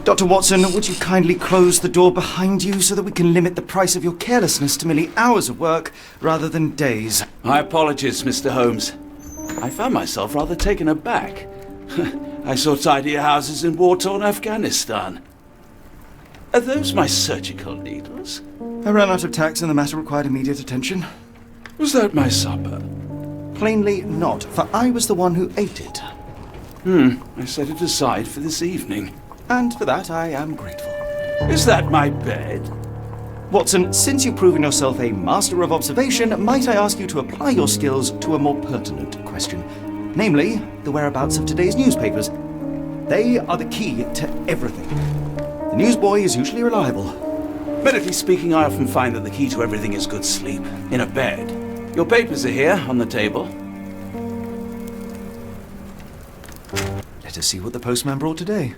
Dr. Watson, would you kindly close the door behind you so that we can limit the price of your carelessness to merely hours of work rather than days? My apologies, Mr. Holmes. I found myself rather taken aback. I saw tidier houses in war-torn Afghanistan. Are those my surgical needles? I ran out of tacks and the matter required immediate attention. Was that my supper? Plainly not, for I was the one who ate it. I set it aside for this evening. And for that I am grateful. Is that my bed? Watson, since you've proven yourself a master of observation, might I ask you to apply your skills to a more pertinent question? Namely, the whereabouts of today's newspapers. They are the key to everything. The newsboy is usually reliable. Medically speaking, I often find that the key to everything is good sleep. In a bed. Your papers are here, on the table. Let us see what the postman brought today.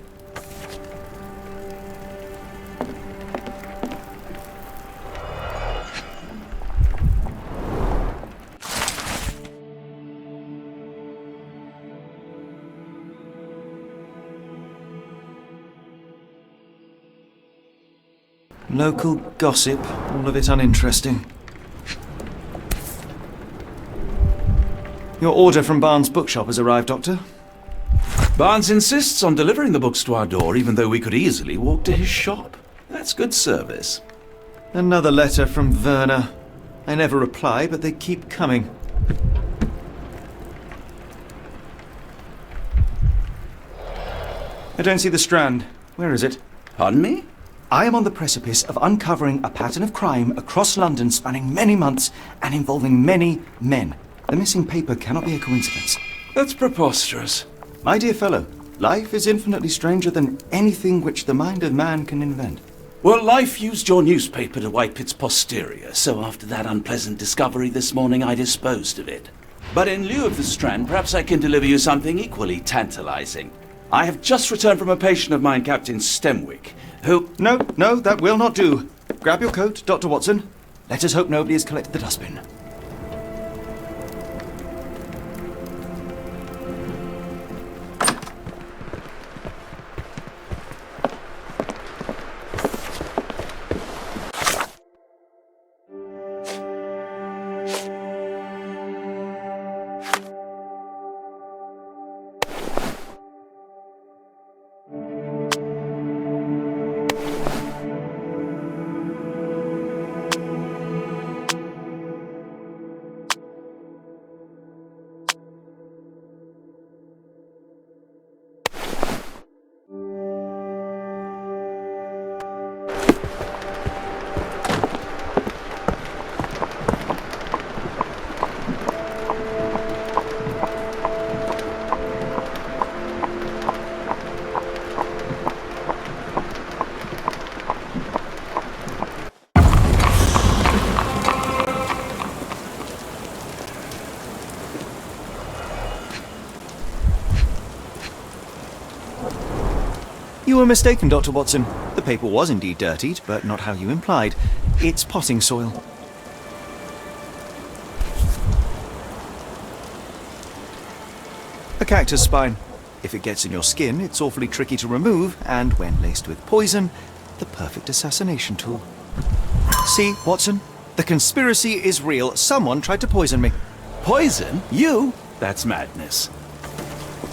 Local gossip, all of it uninteresting. Your order from Barnes' bookshop has arrived, Doctor. Barnes insists on delivering the books to our door, even though we could easily walk to his shop. That's good service. Another letter from Werner. I never reply, but they keep coming. I don't see the Strand. Where is it? Pardon me? I am on the precipice of uncovering a pattern of crime across London spanning many months and involving many men. The missing paper cannot be a coincidence. That's preposterous. My dear fellow, life is infinitely stranger than anything which the mind of man can invent. Well, life used your newspaper to wipe its posterior, so after that unpleasant discovery this morning, I disposed of it. But in lieu of the Strand, perhaps I can deliver you something equally tantalizing. I have just returned from a patient of mine, Captain Stemwick, who... No, that will not do. Grab your coat, Dr. Watson. Let us hope nobody has collected the dustbin. You were mistaken, Dr. Watson. The paper was indeed dirtied, but not how you implied. It's potting soil. A cactus spine. If it gets in your skin, it's awfully tricky to remove, and when laced with poison, the perfect assassination tool. See, Watson? The conspiracy is real. Someone tried to poison me. Poison? You? That's madness.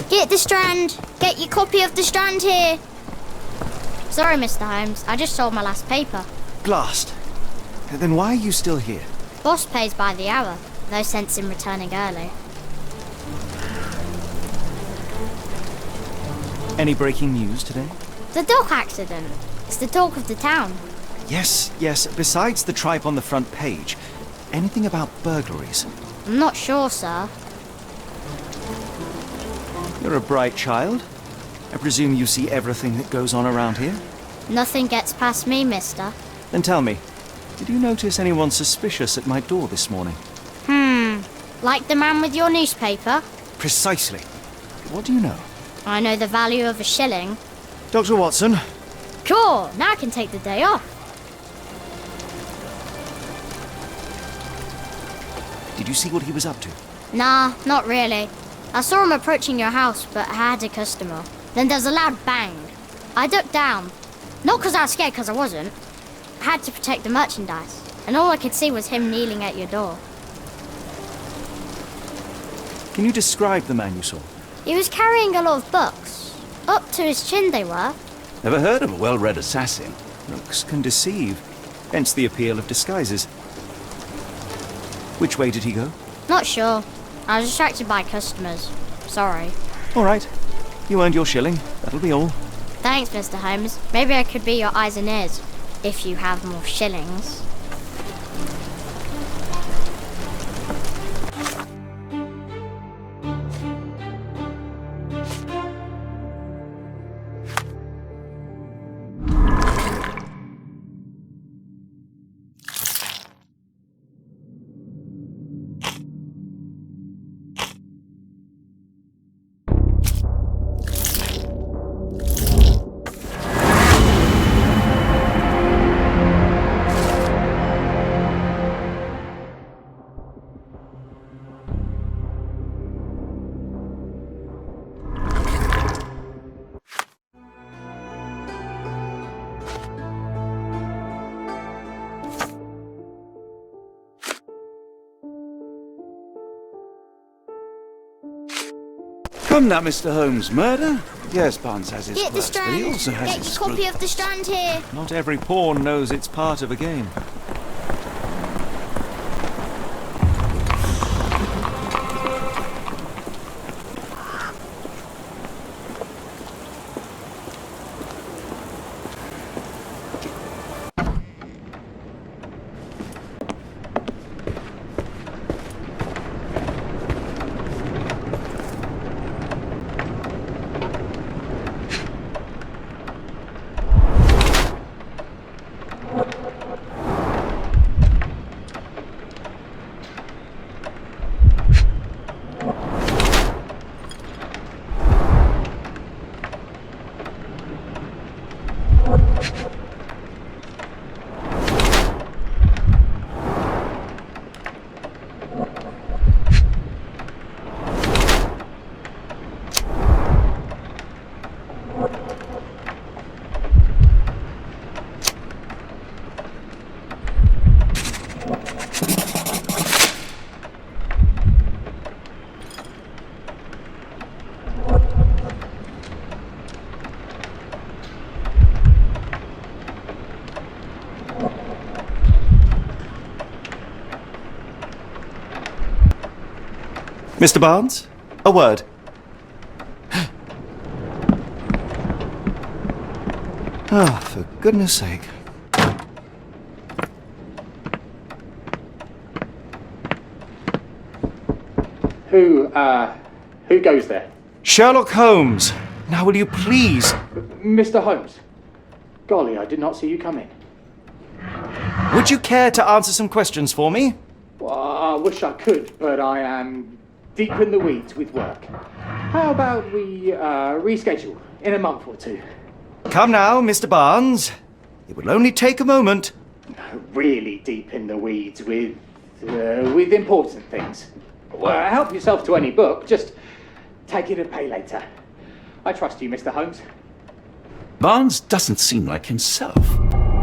Get the Strand! Get your copy of the Strand here! Sorry, Mr. Holmes. I just sold my last paper. Blast. Then why are you still here? Boss pays by the hour. No sense in returning early. Any breaking news today? The dog accident. It's the talk of the town. Yes. Besides the tripe on the front page, anything about burglaries? I'm not sure, sir. You're a bright child. I presume you see everything that goes on around here? Nothing gets past me, mister. Then tell me, did you notice anyone suspicious at my door this morning? Like the man with your newspaper? Precisely. What do you know? I know the value of a shilling. Dr. Watson. Cool, now I can take the day off. Did you see what he was up to? Nah, not really. I saw him approaching your house, but I had a customer. Then there's a loud bang. I ducked down. Not because I was scared, because I wasn't. I had to protect the merchandise. And all I could see was him kneeling at your door. Can you describe the man you saw? He was carrying a lot of books. Up to his chin they were. Never heard of a well-read assassin. Looks can deceive. Hence the appeal of disguises. Which way did he go? Not sure. I was distracted by customers. Sorry. All right. You earned your shilling. That'll be all. Thanks, Mr. Holmes. Maybe I could be your eyes and ears, if you have more shillings. Come now, Mr. Holmes. Murder? Yes, Barnes has his Get the quirks, but he Strand. also has Get his your copy screw- of the Strand here. Not every pawn knows it's part of a game. Mr. Barnes, a word. Ah, for goodness sake. Who goes there? Sherlock Holmes. Now will you please? Mr. Holmes. Golly, I did not see you come in. Would you care to answer some questions for me? Well, I wish I could, but I am deep in the weeds with work. How about we reschedule in a month or two? Come now, Mr. Barnes. It will only take a moment. Really deep in the weeds with important things. Well, help yourself to any book, just take it and pay later. I trust you, Mr. Holmes. Barnes doesn't seem like himself.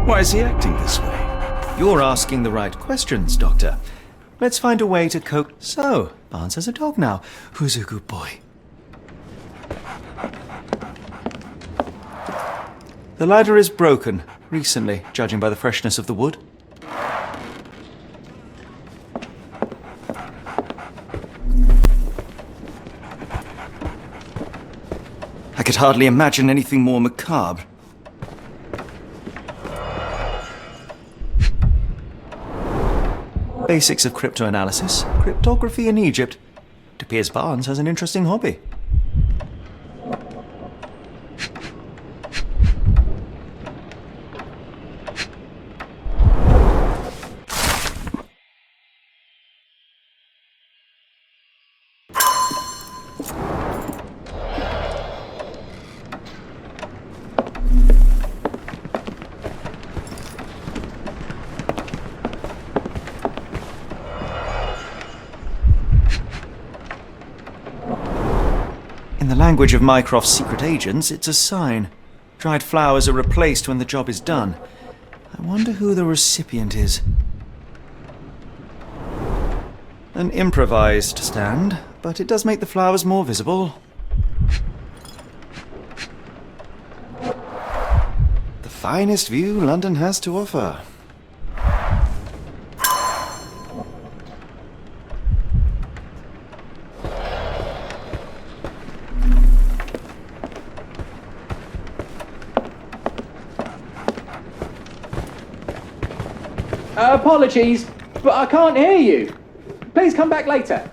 Why is he acting this way? You're asking the right questions, Doctor. Let's find a way to cope. So, Barnes has a dog now. Who's a good boy? The ladder is broken, recently, judging by the freshness of the wood. I could hardly imagine anything more macabre. Basics of cryptoanalysis, cryptography in Egypt. It appears Barnes has an interesting hobby. language of Mycroft's secret agents, it's a sign. Dried flowers are replaced when the job is done. I wonder who the recipient is. An improvised stand, but it does make the flowers more visible. The finest view London has to offer. Apologies, but I can't hear you. Please come back later.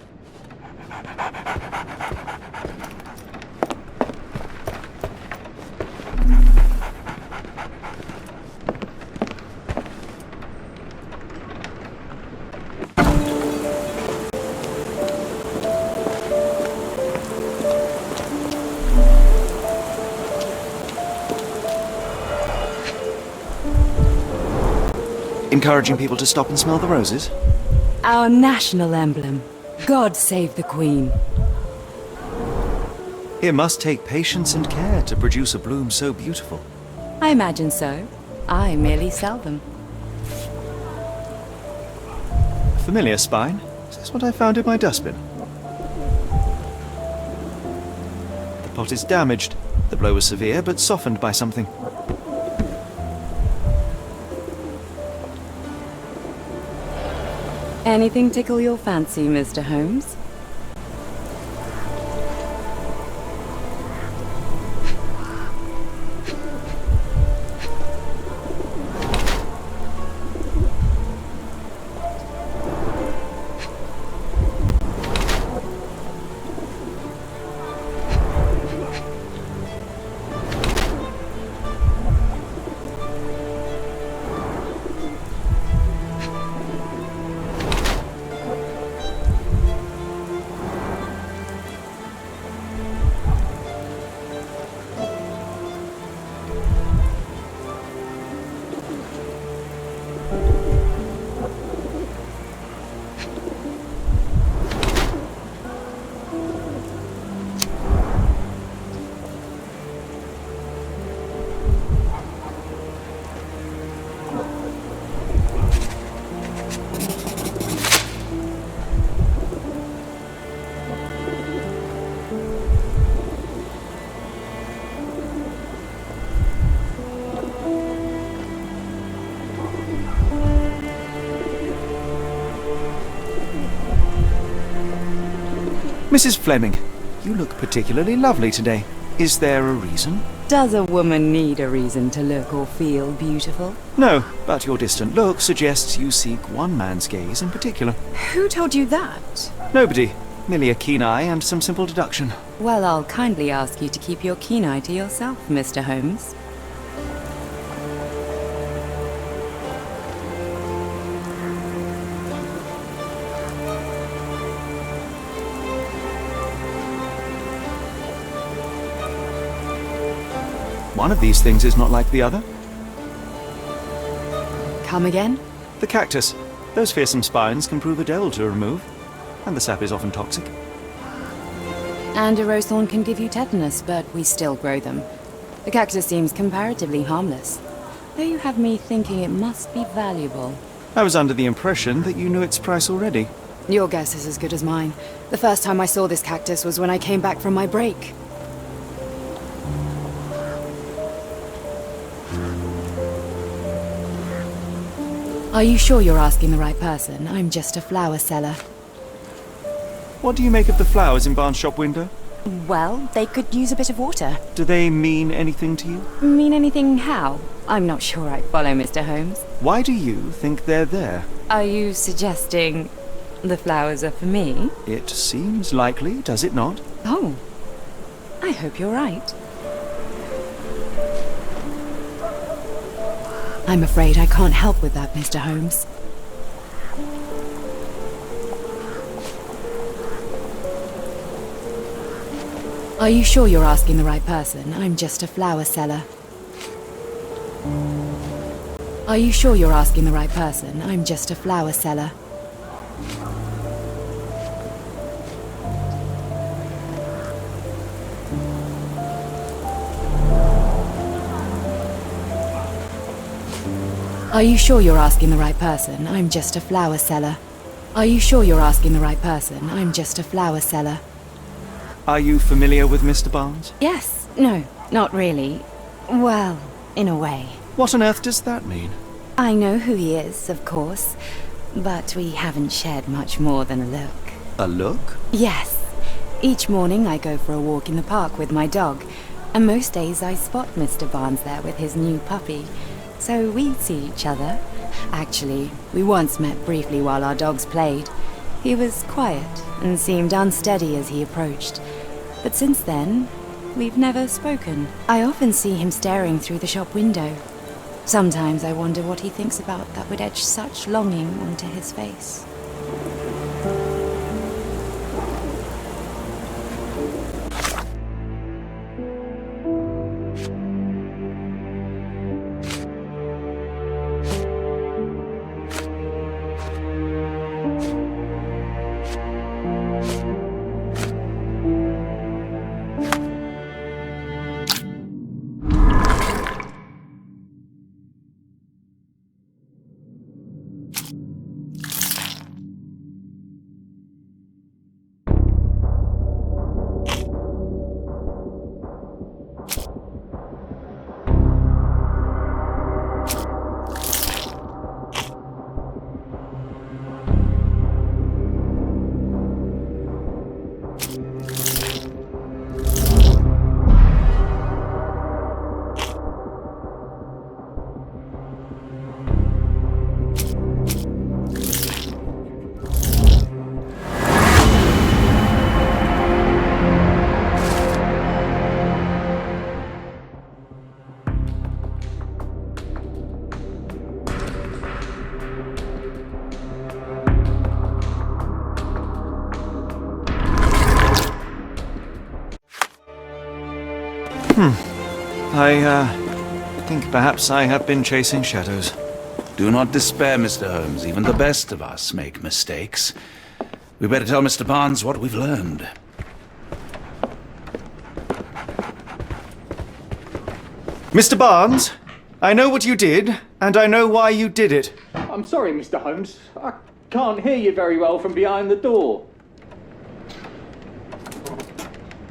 Encouraging people to stop and smell the roses? Our national emblem. God save the Queen. It must take patience and care to produce a bloom so beautiful. I imagine so. I merely sell them. Familiar spine? Is this what I found in my dustbin? The pot is damaged. The blow was severe, but softened by something. Anything tickle your fancy, Mr. Holmes? Mrs. Fleming, you look particularly lovely today. Is there a reason? Does a woman need a reason to look or feel beautiful? No, but your distant look suggests you seek one man's gaze in particular. Who told you that? Nobody. Merely a keen eye and some simple deduction. Well, I'll kindly ask you to keep your keen eye to yourself, Mr. Holmes. One of these things is not like the other. Come again? The cactus. Those fearsome spines can prove a devil to remove, and the sap is often toxic. And a rose thorn can give you tetanus, but we still grow them. The cactus seems comparatively harmless, though you have me thinking it must be valuable. I was under the impression that you knew its price already. Your guess is as good as mine. The first time I saw this cactus was when I came back from my break. Are you sure you're asking the right person? I'm just a flower seller. What do you make of the flowers in Barnes' shop window? Well, they could use a bit of water. Do they mean anything to you? Mean anything how? I'm not sure I follow, Mr. Holmes. Why do you think they're there? Are you suggesting the flowers are for me? It seems likely, does it not? Oh, I hope you're right. I'm afraid I can't help with that, Mr. Holmes. Are you sure you're asking the right person? I'm just a flower seller. Are you sure you're asking the right person? I'm just a flower seller. Are you sure you're asking the right person? I'm just a flower seller. Are you sure you're asking the right person? I'm just a flower seller. Are you familiar with Mr. Barnes? Yes. No, not really. Well, in a way. What on earth does that mean? I know who he is, of course, but we haven't shared much more than a look. A look? Yes. Each morning I go for a walk in the park with my dog, and most days I spot Mr. Barnes there with his new puppy. So we see each other. Actually, we once met briefly while our dogs played. He was quiet and seemed unsteady as he approached. But since then, we've never spoken. I often see him staring through the shop window. Sometimes I wonder what he thinks about that would etch such longing onto his face. I think perhaps I have been chasing shadows. Do not despair, Mr. Holmes. Even the best of us make mistakes. We better tell Mr. Barnes what we've learned. Mr. Barnes, I know what you did, and I know why you did it. I'm sorry, Mr. Holmes. I can't hear you very well from behind the door.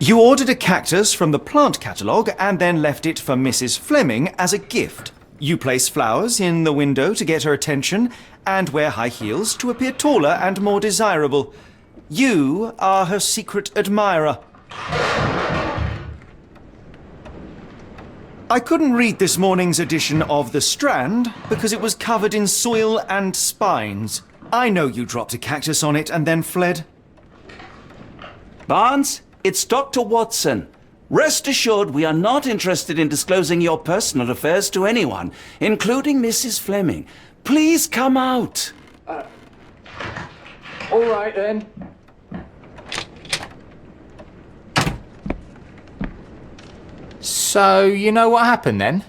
You ordered a cactus from the plant catalogue and then left it for Mrs. Fleming as a gift. You place flowers in the window to get her attention and wear high heels to appear taller and more desirable. You are her secret admirer. I couldn't read this morning's edition of The Strand because it was covered in soil and spines. I know you dropped a cactus on it and then fled. Barnes, it's Dr. Watson. Rest assured we are not interested in disclosing your personal affairs to anyone, including Mrs. Fleming. Please come out. All right, then. So, you know what happened then?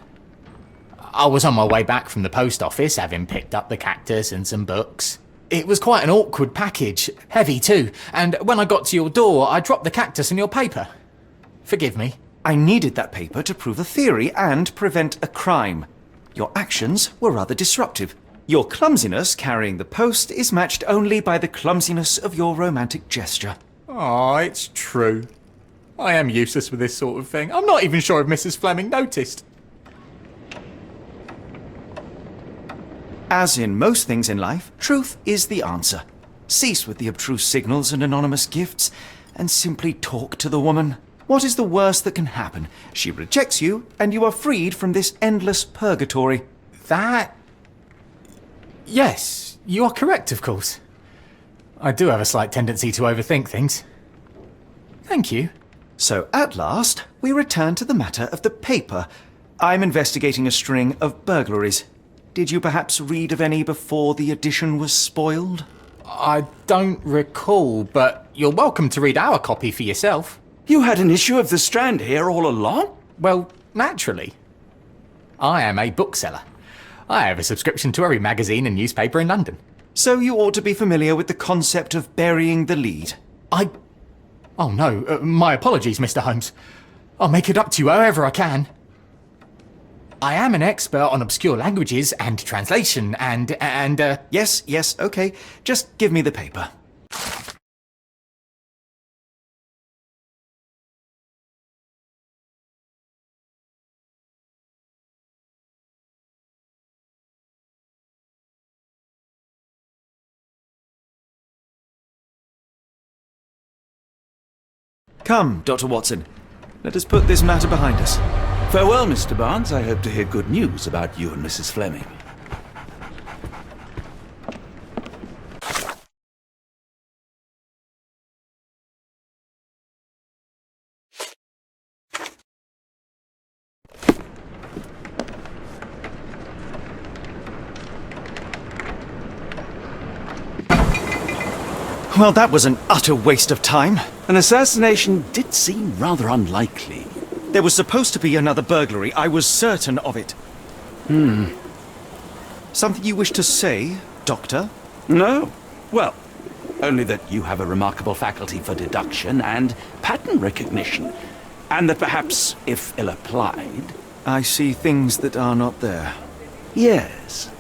I was on my way back from the post office, having picked up the cactus and some books. It was quite an awkward package, heavy too, and when I got to your door, I dropped the cactus and your paper. Forgive me. I needed that paper to prove a theory and prevent a crime. Your actions were rather disruptive. Your clumsiness carrying the post is matched only by the clumsiness of your romantic gesture. Oh, it's true. I am useless with this sort of thing. I'm not even sure if Mrs. Fleming noticed. As in most things in life, truth is the answer. Cease with the abstruse signals and anonymous gifts, and simply talk to the woman. What is the worst that can happen? She rejects you, and you are freed from this endless purgatory. That... Yes, you are correct, of course. I do have a slight tendency to overthink things. Thank you. So at last, we return to the matter of the paper. I'm investigating a string of burglaries. Did you perhaps read of any before the edition was spoiled? I don't recall, but you're welcome to read our copy for yourself. You had an issue of The Strand here all along? Well, naturally. I am a bookseller. I have a subscription to every magazine and newspaper in London. So you ought to be familiar with the concept of burying the lead. Oh no, my apologies, Mr. Holmes. I'll make it up to you however I can. I am an expert on obscure languages and translation and Yes, okay. Just give me the paper. Come, Dr. Watson. Let us put this matter behind us. Farewell, Mr. Barnes. I hope to hear good news about you and Mrs. Fleming. Well, that was an utter waste of time. An assassination did seem rather unlikely. There was supposed to be another burglary. I was certain of it. Something you wish to say, Doctor? No. Well, only that you have a remarkable faculty for deduction and pattern recognition. And that perhaps, if ill-applied... I see things that are not there. Yes.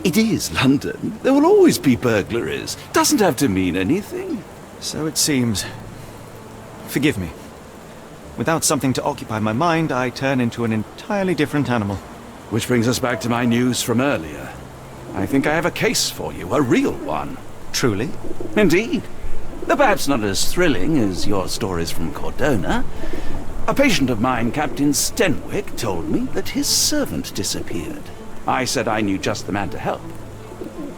It is London. There will always be burglaries. Doesn't have to mean anything. So it seems. Forgive me. Without something to occupy my mind, I turn into an entirely different animal. Which brings us back to my news from earlier. I think I have a case for you, a real one. Truly? Indeed. Though perhaps not as thrilling as your stories from Cordona. A patient of mine, Captain Stenwick, told me that his servant disappeared. I said I knew just the man to help.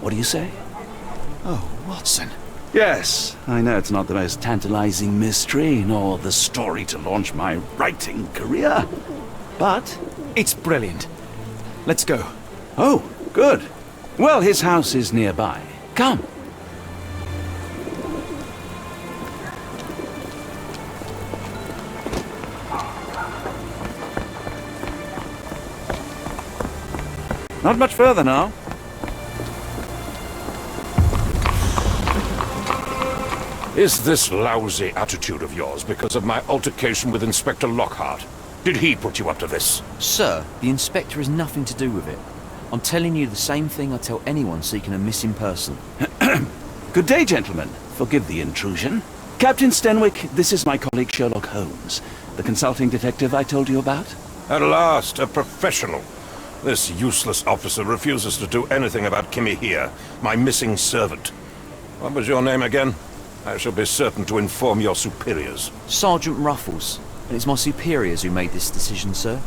What do you say? Oh, Watson. Yes, I know it's not the most tantalizing mystery, nor the story to launch my writing career. But... It's brilliant. Let's go. Oh, good. Well, his house is nearby. Come. Not much further now. Is this lousy attitude of yours because of my altercation with Inspector Lockhart? Did he put you up to this? Sir, the inspector has nothing to do with it. I'm telling you the same thing I tell anyone seeking a missing person. Good day, gentlemen. Forgive the intrusion. Captain Stenwick, this is my colleague Sherlock Holmes, the consulting detective I told you about. At last, a professional. This useless officer refuses to do anything about Kimmy here, my missing servant. What was your name again? I shall be certain to inform your superiors. Sergeant Ruffles. And it's my superiors who made this decision, sir.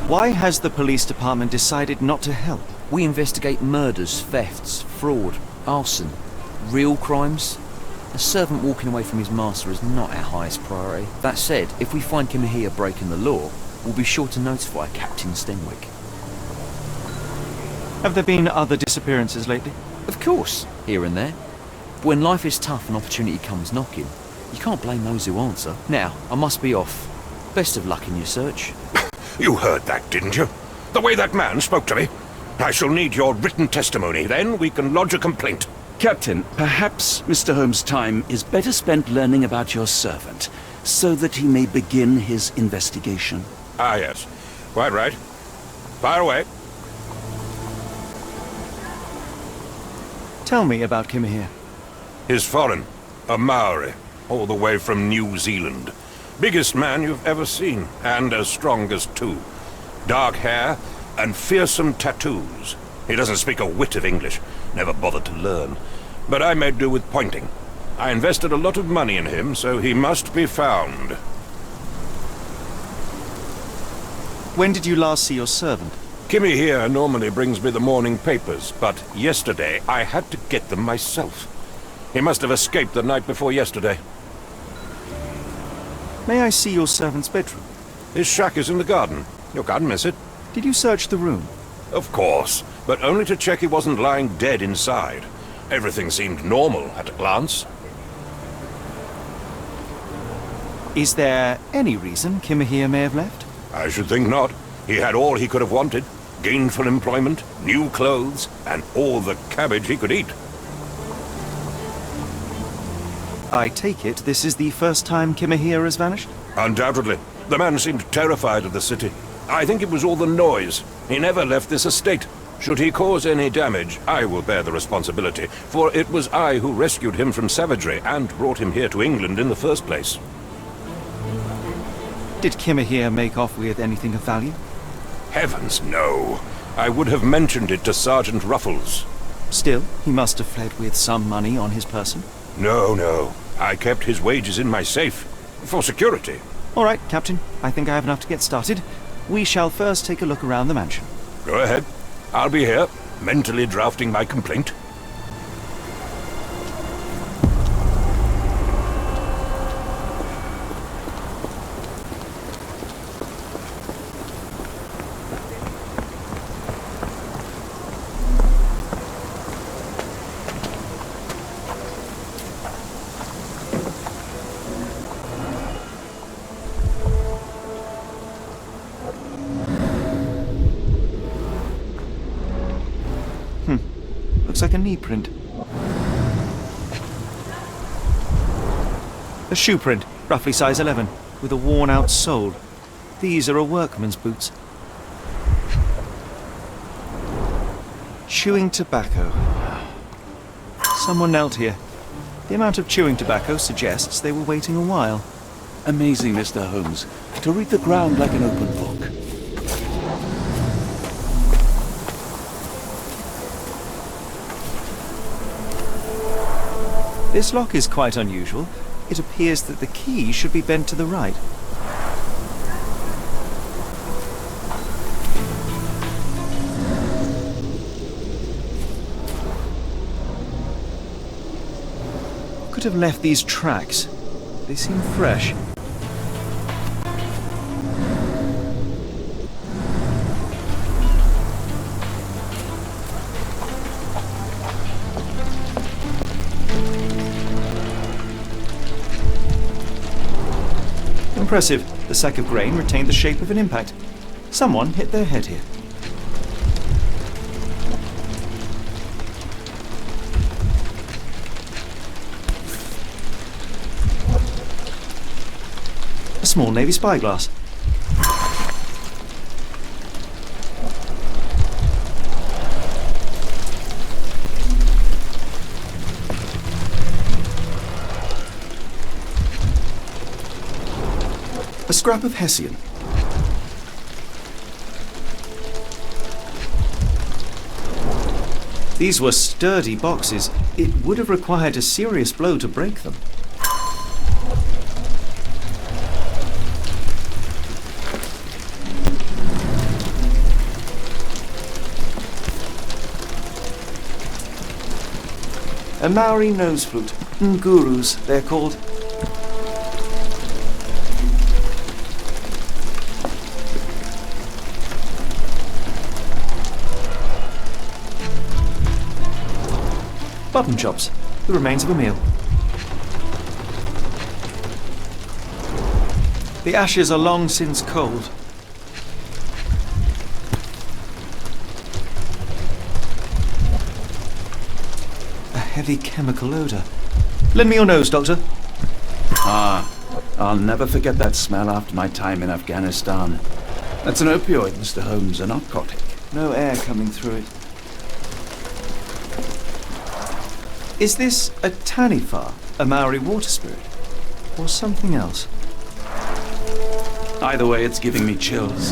Why has the police department decided not to help? We investigate murders, thefts, fraud, arson, real crimes. A servant walking away from his master is not our highest priority. That said, if we find Kimahia breaking the law, we'll be sure to notify Captain Stenwick. Have there been other disappearances lately? Of course, here and there. But when life is tough and opportunity comes knocking, you can't blame those who answer. Now, I must be off. Best of luck in your search. You heard that, didn't you? The way that man spoke to me. I shall need your written testimony, then we can lodge a complaint. Captain, perhaps Mr. Holmes' time is better spent learning about your servant, so that he may begin his investigation. Ah, yes. Quite right. Fire away. Tell me about Kimahia. He's foreign. A Maori. All the way from New Zealand. Biggest man you've ever seen, and as strong as two. Dark hair and fearsome tattoos. He doesn't speak a whit of English, never bothered to learn. But I made do with pointing. I invested a lot of money in him, so he must be found. When did you last see your servant? Kimmy here normally brings me the morning papers, but yesterday I had to get them myself. He must have escaped the night before yesterday. May I see your servant's bedroom? His shack is in the garden. You can't miss it. Did you search the room? Of course, but only to check he wasn't lying dead inside. Everything seemed normal at a glance. Is there any reason Kimahia may have left? I should think not. He had all he could have wanted. Gainful employment, new clothes, and all the cabbage he could eat. I take it this is the first time Kimahia has vanished? Undoubtedly. The man seemed terrified of the city. I think it was all the noise. He never left this estate. Should he cause any damage, I will bear the responsibility, for it was I who rescued him from savagery and brought him here to England in the first place. Did Kimmer here make off with anything of value? Heavens, no. I would have mentioned it to Sergeant Ruffles. Still, he must have fled with some money on his person. No. I kept his wages in my safe. For security. All right, Captain. I think I have enough to get started. We shall first take a look around the mansion. Go ahead. I'll be here, mentally drafting my complaint. Looks like a knee print. A shoe print, roughly size 11, with a worn-out sole. These are a workman's boots. Chewing tobacco. Someone knelt here. The amount of chewing tobacco suggests they were waiting a while. Amazing, Mr. Holmes. To read the ground like an open book. This lock is quite unusual. It appears that the key should be bent to the right. Who could have left these tracks? They seem fresh. Impressive. The sack of grain retained the shape of an impact. Someone hit their head here. A small navy spyglass. A scrap of Hessian. These were sturdy boxes. It would have required a serious blow to break them. A Maori nose flute. Ngurus, they're called. Button chops, the remains of a meal. The ashes are long since cold. A heavy chemical odour. Lend me your nose, Doctor. I'll never forget that smell after my time in Afghanistan. That's an opioid, Mr. Holmes, a narcotic. No air coming through it. Is this a Taniwha, a Maori water spirit, or something else? Either way, it's giving me chills.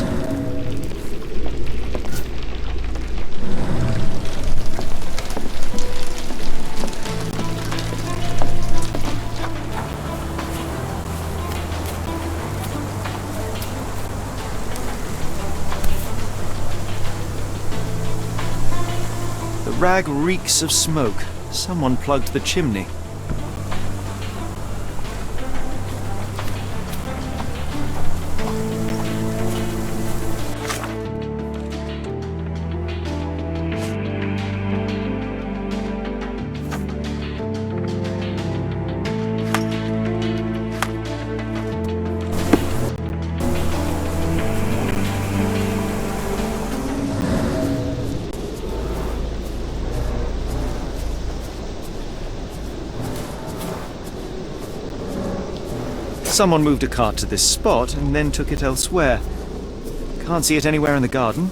The rag reeks of smoke. Someone plugged the chimney. Someone moved a cart to this spot and then took it elsewhere. Can't see it anywhere in the garden.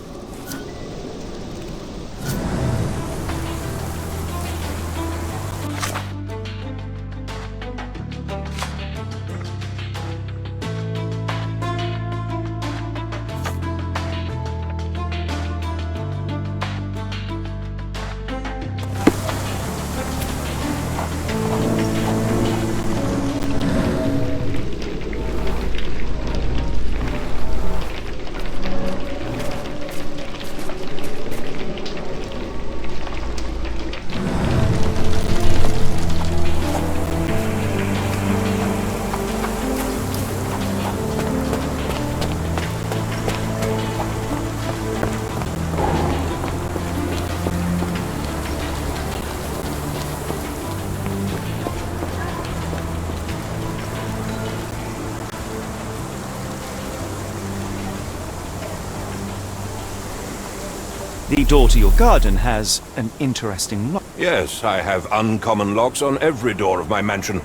The door to your garden has an interesting lock. Yes, I have uncommon locks on every door of my mansion.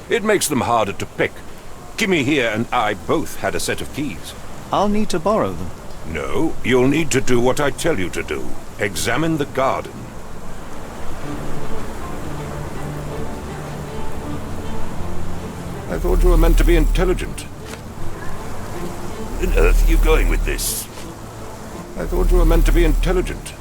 It makes them harder to pick. Kimmy here and I both had a set of keys. I'll need to borrow them. No, you'll need to do what I tell you to do. Examine the garden. I thought you were meant to be intelligent. Where on earth are you going with this? I thought you were meant to be intelligent.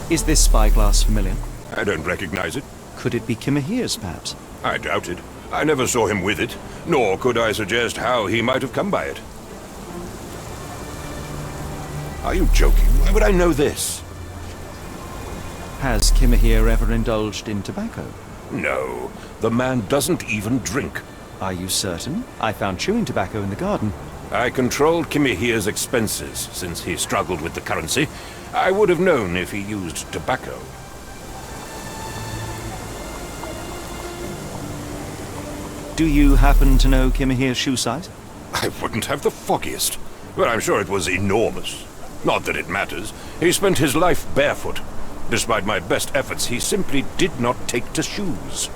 Is this spyglass familiar? I don't recognize it. Could it be Kimahir's, perhaps? I doubt it. I never saw him with it, nor could I suggest how he might have come by it. Are you joking? Why would I know this? Has Kimahir ever indulged in tobacco? No, the man doesn't even drink. Are you certain? I found chewing tobacco in the garden. I controlled Kimahir's expenses since he struggled with the currency. I would have known if he used tobacco. Do you happen to know Kimahir's shoe size? I wouldn't have the foggiest, but I'm sure it was enormous. Not that it matters. He spent his life barefoot. Despite my best efforts, he simply did not take to shoes.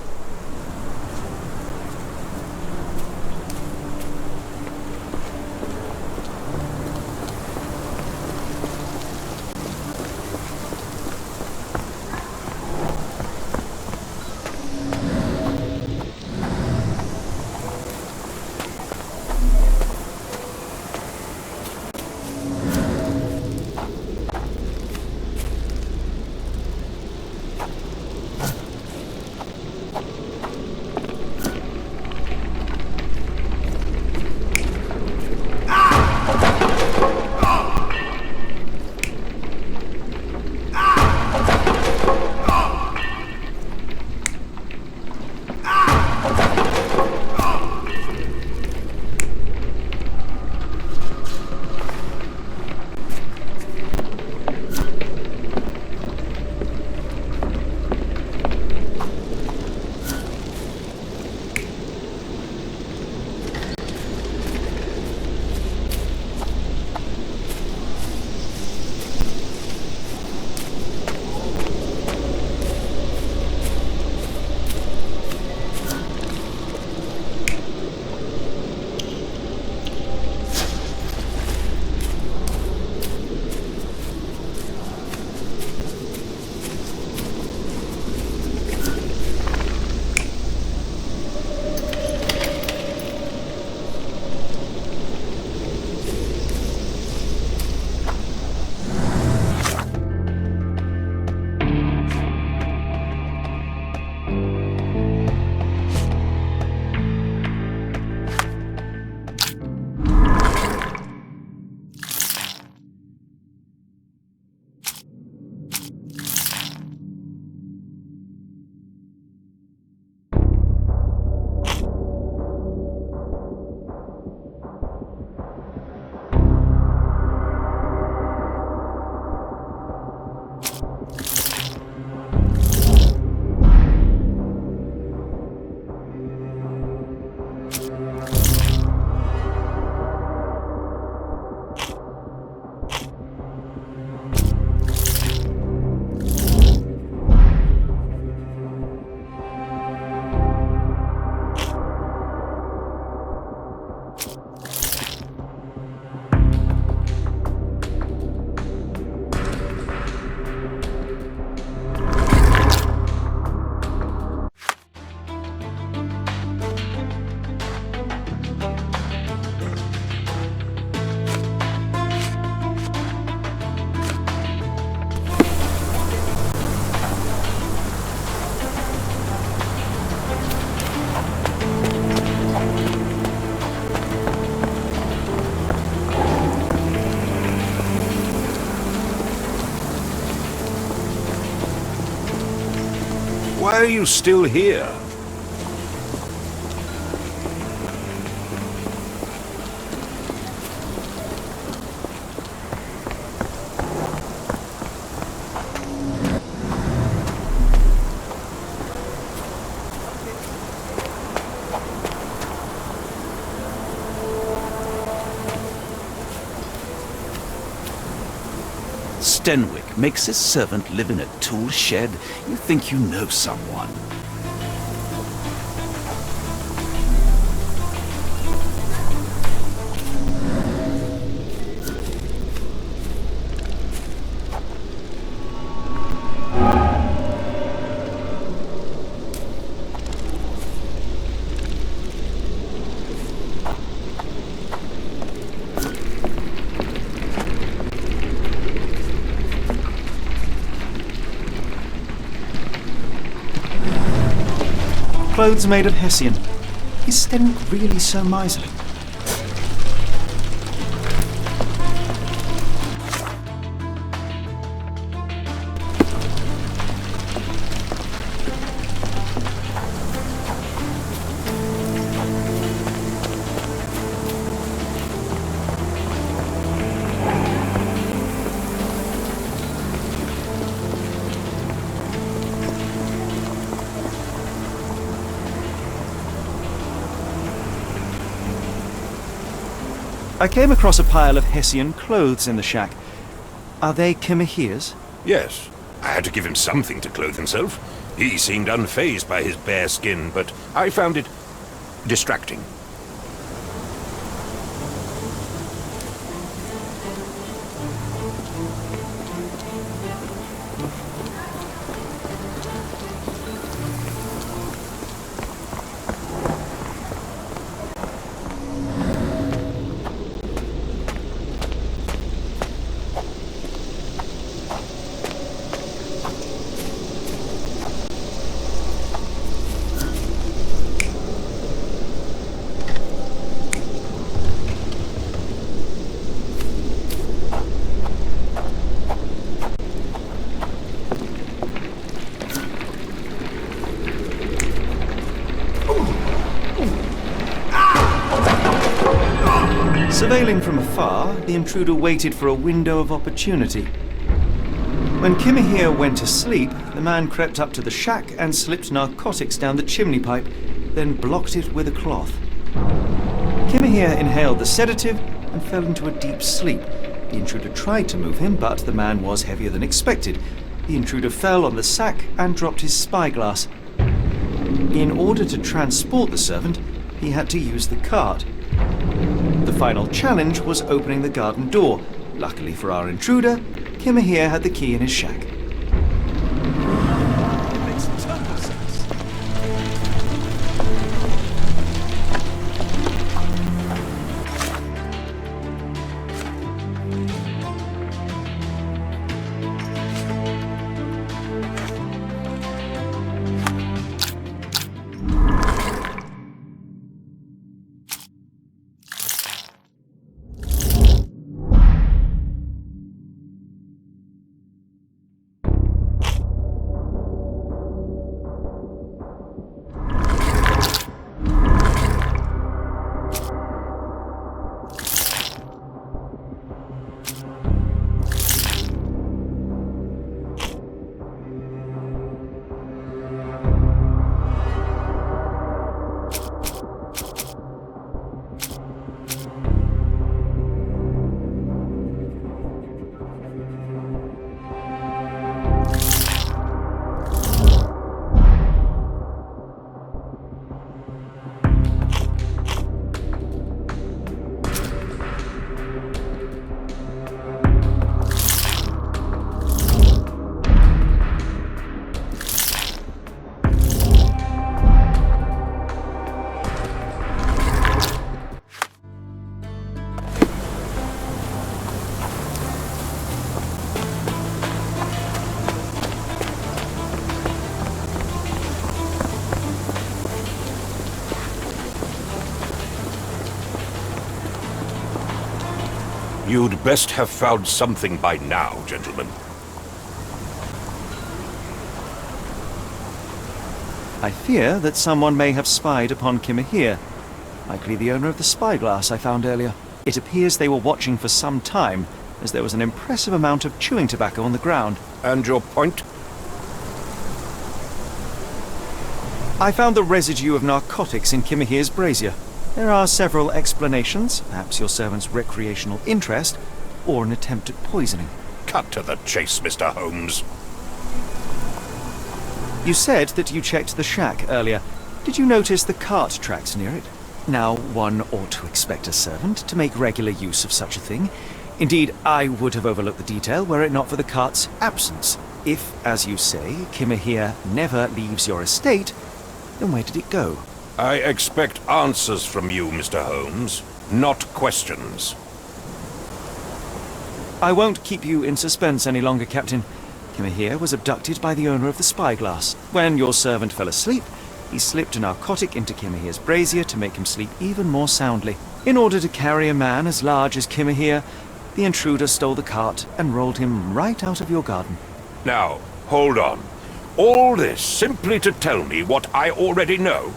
Why are you still here? Stenwick makes his servant live in a tool shed. You think you know someone. Clothes made of Hessian. Is Stenwick really so miserly? I came across a pile of Hessian clothes in the shack. Are they Kimahir's? Yes. I had to give him something to clothe himself. He seemed unfazed by his bare skin, but I found it distracting. Surveilling from afar, the intruder waited for a window of opportunity. When Kimahir went to sleep, the man crept up to the shack and slipped narcotics down the chimney pipe, then blocked it with a cloth. Kimahir inhaled the sedative and fell into a deep sleep. The intruder tried to move him, but the man was heavier than expected. The intruder fell on the sack and dropped his spyglass. In order to transport the servant, he had to use the cart. The final challenge was opening the garden door. Luckily for our intruder, Kimahir had the key in his shack. You'd best have found something by now, gentlemen. I fear that someone may have spied upon Kimahir, likely the owner of the spyglass I found earlier. It appears they were watching for some time, as there was an impressive amount of chewing tobacco on the ground. And your point? I found the residue of narcotics in Kimahir's brazier. There are several explanations, perhaps your servant's recreational interest, or an attempt at poisoning. Cut to the chase, Mr. Holmes. You said that you checked the shack earlier. Did you notice the cart tracks near it? Now, one ought to expect a servant to make regular use of such a thing. Indeed, I would have overlooked the detail were it not for the cart's absence. If, as you say, Kimahir never leaves your estate, then where did it go? I expect answers from you, Mr. Holmes, not questions. I won't keep you in suspense any longer, Captain. Kimahir was abducted by the owner of the spyglass. When your servant fell asleep, he slipped a narcotic into Kimahir's brazier to make him sleep even more soundly. In order to carry a man as large as Kimahir, the intruder stole the cart and rolled him right out of your garden. Now, hold on. All this simply to tell me what I already know?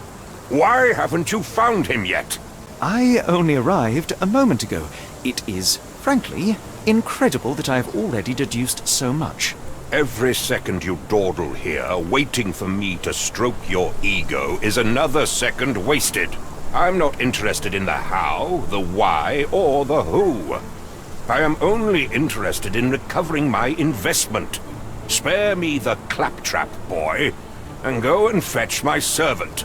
Why haven't you found him yet? I only arrived a moment ago. It is, frankly, incredible that I have already deduced so much. Every second you dawdle here, waiting for me to stroke your ego, is another second wasted. I'm not interested in the how, the why, or the who. I am only interested in recovering my investment. Spare me the claptrap, boy, and go and fetch my servant.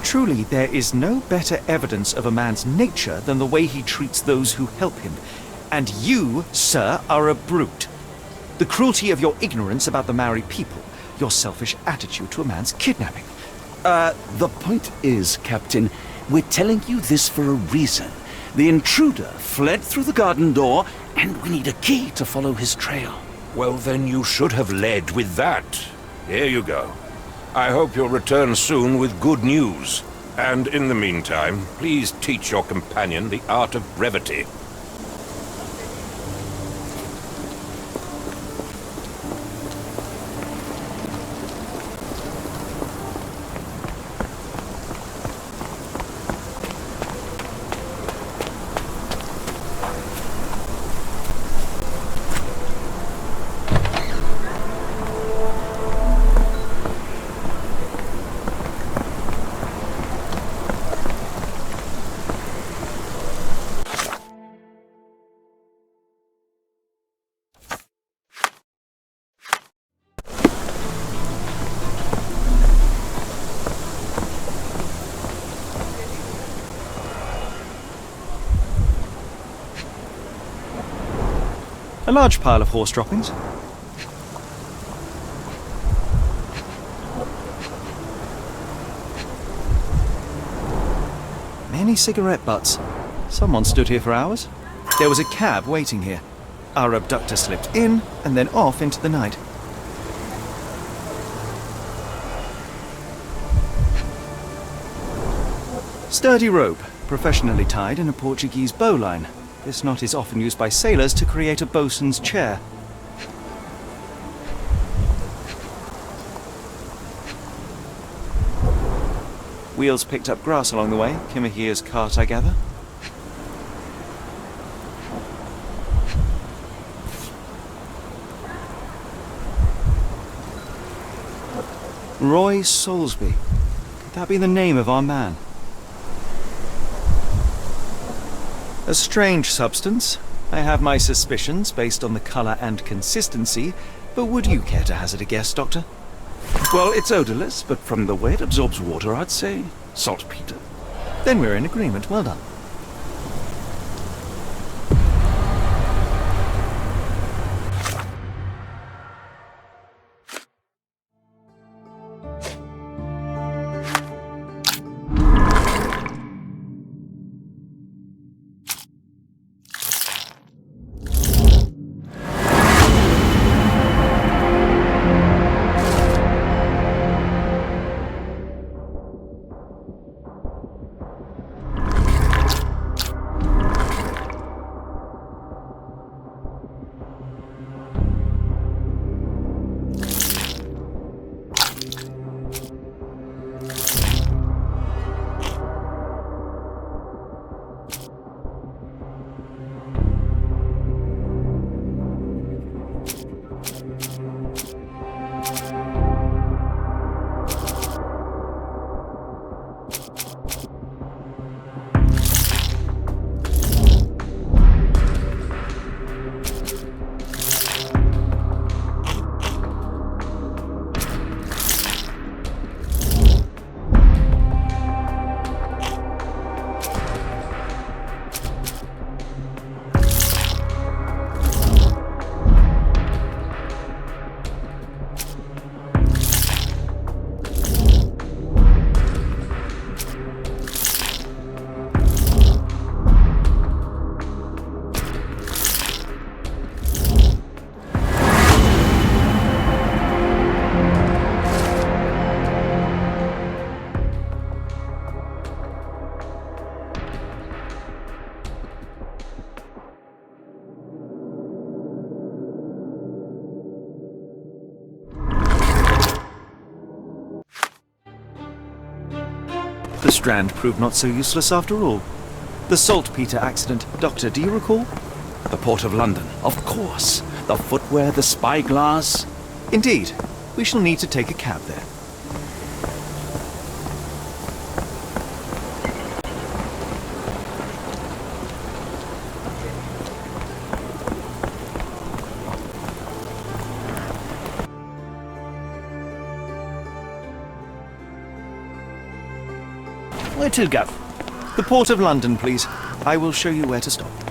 Truly, there is no better evidence of a man's nature than the way he treats those who help him. And you, sir, are a brute. The cruelty of your ignorance about the Maori people, your selfish attitude to a man's kidnapping. The point is, Captain, we're telling you this for a reason. The intruder fled through the garden door, and we need a key to follow his trail. Well, then you should have led with that. Here you go. I hope you'll return soon with good news. And in the meantime, please teach your companion the art of brevity. A large pile of horse droppings. Many cigarette butts. Someone stood here for hours. There was a cab waiting here. Our abductor slipped in and then off into the night. Sturdy rope, professionally tied in a Portuguese bowline. This knot is often used by sailors to create a bosun's chair. Wheels picked up grass along the way. Kimahir's cart, I gather. Roy Soulsby. Could that be the name of our man? A strange substance. I have my suspicions based on the colour and consistency, but would you care to hazard a guess, Doctor? Well, it's odorless, but from the way it absorbs water, I'd say saltpeter. Then we're in agreement. Well done. The Strand proved not so useless after all. The saltpeter accident, Doctor, do you recall? The Port of London, of course. The footwear, the spyglass. Indeed. We shall need to take a cab there. Where to, Gov? The Port of London, please. I will show you where to stop.